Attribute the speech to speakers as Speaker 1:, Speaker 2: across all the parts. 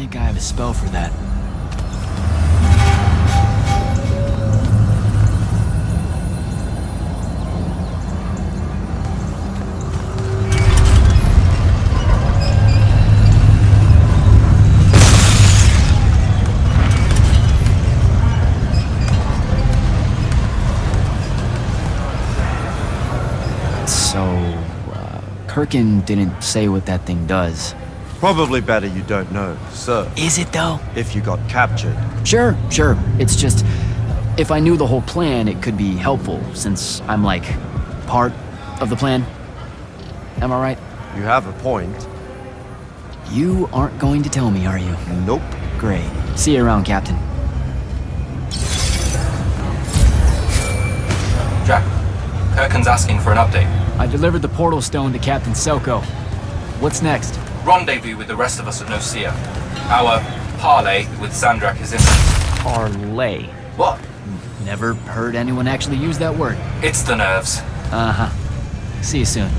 Speaker 1: think I have a spell for that. Kirkin didn't say what that thing does.
Speaker 2: Probably better you don't know, sir.
Speaker 1: Is it though?
Speaker 2: If you got captured.
Speaker 1: Sure. It's just, if I knew the whole plan, it could be helpful, since I'm like, part of the plan. Am I right?
Speaker 2: You have a point.
Speaker 1: You aren't going to tell me, are you?
Speaker 2: Nope.
Speaker 1: Great. See you around, Captain.
Speaker 3: Jack, Kirkin's asking for an update.
Speaker 1: I delivered the portal stone to Captain Selko. What's next?
Speaker 3: Rendezvous with the rest of us at Nocea. Our parley with Sandrak is imminent.
Speaker 1: Parlay.
Speaker 3: What?
Speaker 1: Never heard anyone actually use that word.
Speaker 3: It's the nerves.
Speaker 1: Uh-huh. See you soon.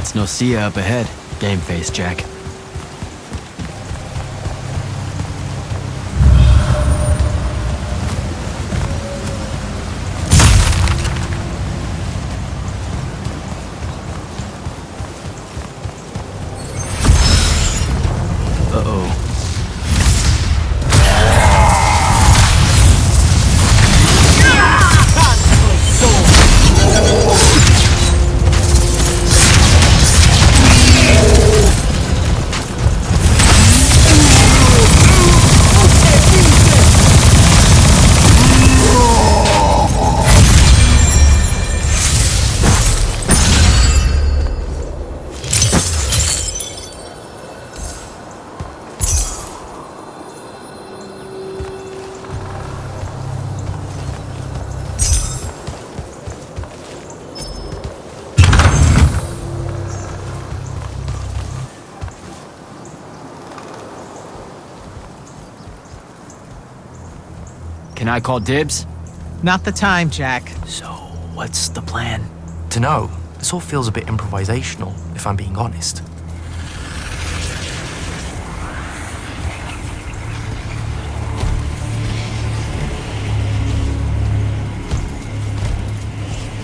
Speaker 1: That's Nocea up ahead. Game face, Jack. Uh-oh. Can I call dibs?
Speaker 4: Not the time, Jack.
Speaker 1: So, what's the plan?
Speaker 5: Dunno. This all feels a bit improvisational, if I'm being honest.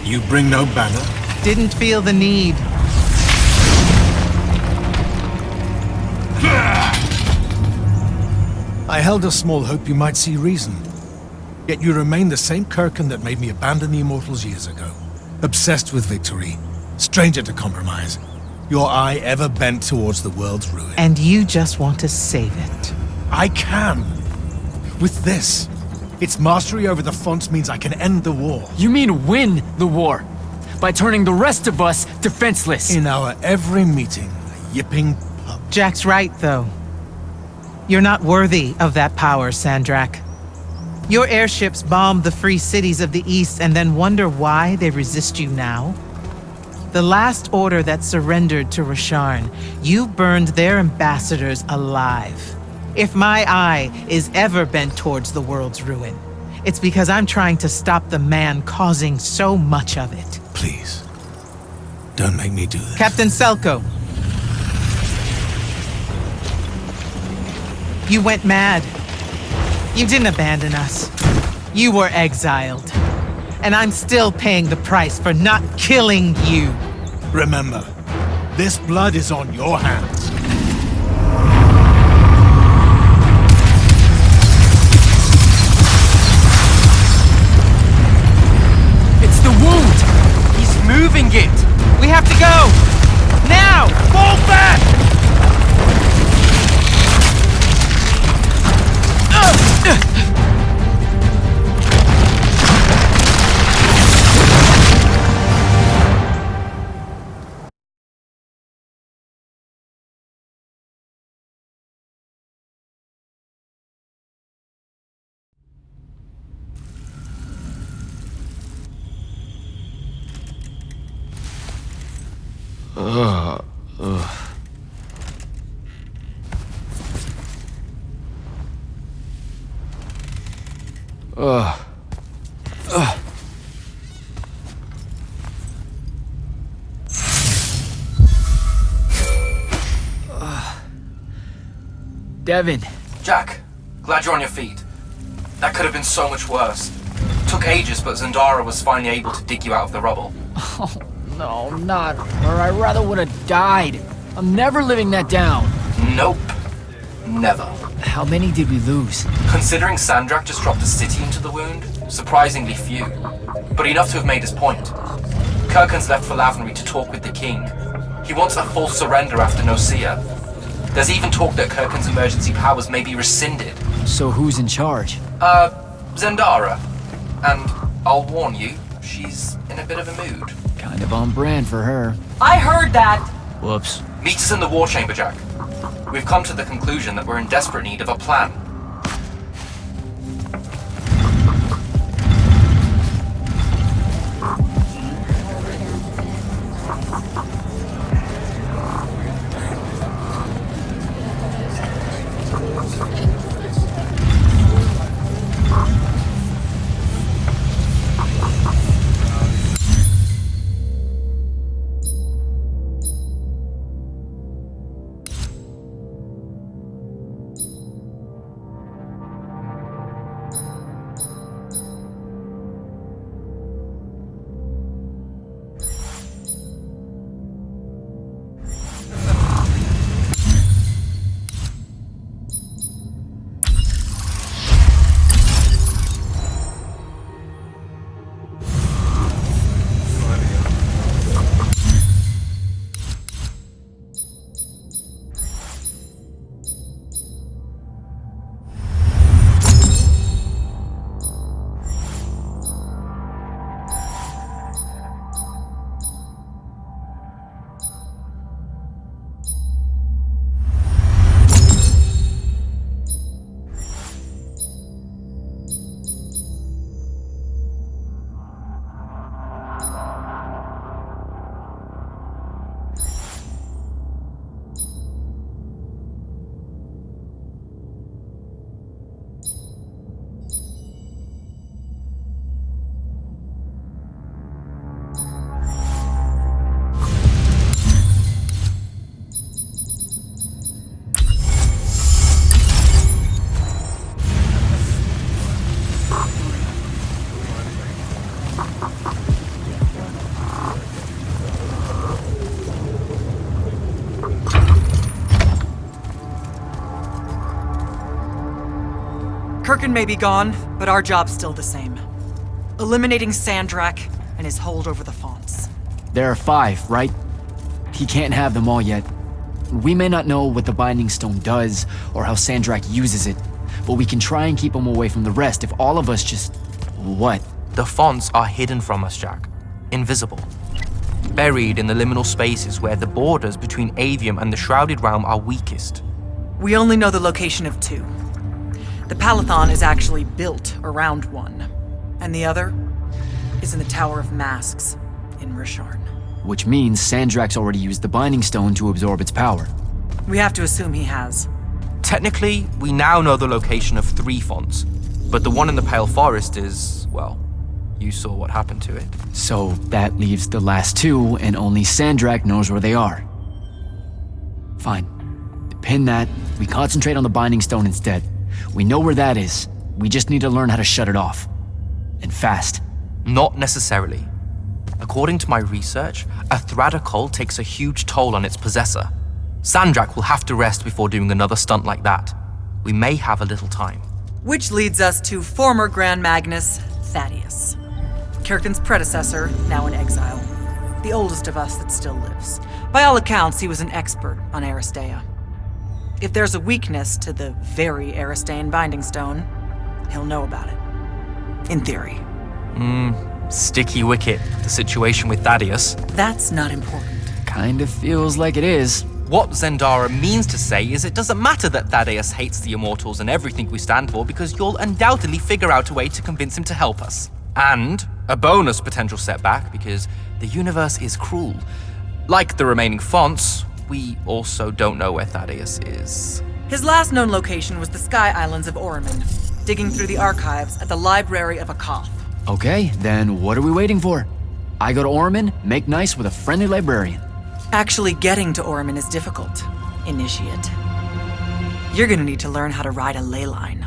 Speaker 6: You bring no banner?
Speaker 4: Didn't feel the need.
Speaker 6: I held a small hope you might see reason. Yet you remain the same Kirkin that made me abandon the Immortals years ago. Obsessed with victory, stranger to compromise. Your eye ever bent towards the world's ruin.
Speaker 4: And you just want to save it.
Speaker 6: I can. With this. Its mastery over the fonts means I can end the war.
Speaker 1: You mean win the war? By turning the rest of us defenseless?
Speaker 6: In our every meeting, a yipping pup.
Speaker 4: Jack's right, though. You're not worthy of that power, Sandrak. Your airships bombed the free cities of the East and then wonder why they resist you now? The last order that surrendered to Rasharn, you burned their ambassadors alive. If my eye is ever bent towards the world's ruin, it's because I'm trying to stop the man causing so much of it.
Speaker 6: Please. Don't make me do this.
Speaker 4: Captain Selko. You went mad. You didn't abandon us. You were exiled. And I'm still paying the price for not killing you.
Speaker 6: Remember, this blood is on your hands.
Speaker 1: It's the wound!
Speaker 5: He's moving it!
Speaker 4: We have to go! Now!
Speaker 6: Fall back!
Speaker 1: Devin.
Speaker 3: Jack, glad you're on your feet. That could have been so much worse. Took ages, but Zendara was finally able to dig you out of the rubble.
Speaker 1: Oh, no, not her. I rather would have died. I'm never living that down.
Speaker 3: Nope. Never.
Speaker 1: How many did we lose?
Speaker 3: Considering Sandrak just dropped a city into the wound, surprisingly few. But enough to have made his point. Kirkin's left for Lavenry to talk with the king. He wants a full surrender after Nocea. There's even talk that Kirkin's emergency powers may be rescinded.
Speaker 1: So who's in charge?
Speaker 3: Zendara. And I'll warn you, she's in a bit of a mood.
Speaker 1: Kind of on brand for her.
Speaker 7: I heard that!
Speaker 1: Whoops.
Speaker 3: Meet us in the war chamber, Jack. We've come to the conclusion that we're in desperate need of a plan.
Speaker 7: Kirkin may be gone, but our job's still the same. Eliminating Sandrak and his hold over the fonts.
Speaker 1: There are 5, right? He can't have them all yet. We may not know what the Binding Stone does or how Sandrak uses it, but we can try and keep him away from the rest if all of us just... What?
Speaker 5: The fonts are hidden from us, Jack. Invisible. Buried in the liminal spaces where the borders between Aveum and the Shrouded Realm are weakest.
Speaker 7: We only know the location of 2. The Palathon is actually built around one, and the other is in the Tower of Masks in Risharn.
Speaker 1: Which means Sandrak's already used the Binding Stone to absorb its power.
Speaker 7: We have to assume he has.
Speaker 5: Technically, we now know the location of 3 fonts, but the one in the Pale Forest is, well, you saw what happened to it.
Speaker 1: So that leaves the last 2, and only Sandrak knows where they are. Fine. Pin that. We concentrate on the Binding Stone instead. We know where that is. We just need to learn how to shut it off. And fast.
Speaker 5: Not necessarily. According to my research, a Thradda cult takes a huge toll on its possessor. Sandrak will have to rest before doing another stunt like that. We may have a little time.
Speaker 7: Which leads us to former Grand Magnus Thaddeus. Kirkin's predecessor, now in exile. The oldest of us that still lives. By all accounts, he was an expert on Aristea. If there's a weakness to the very Aristean Binding Stone, he'll know about it. In theory.
Speaker 5: Sticky wicket, the situation with Thaddeus.
Speaker 7: That's not important.
Speaker 1: Kind of feels like it is.
Speaker 5: What Zendara means to say is it doesn't matter that Thaddeus hates the Immortals and everything we stand for because you'll undoubtedly figure out a way to convince him to help us. And a bonus potential setback because the universe is cruel. Like the remaining fonts, we also don't know where Thaddeus is.
Speaker 7: His last known location was the Sky Islands of Oriman, digging through the archives at the Library of Akoth.
Speaker 1: Okay, then what are we waiting for? I go to Orman, make nice with a friendly librarian.
Speaker 7: Actually getting to Oriman is difficult, Initiate. You're gonna need to learn how to ride a ley line.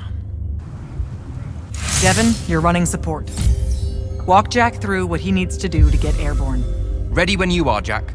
Speaker 7: Devin, you're running support. Walk Jack through what he needs to do to get airborne.
Speaker 5: Ready when you are, Jack.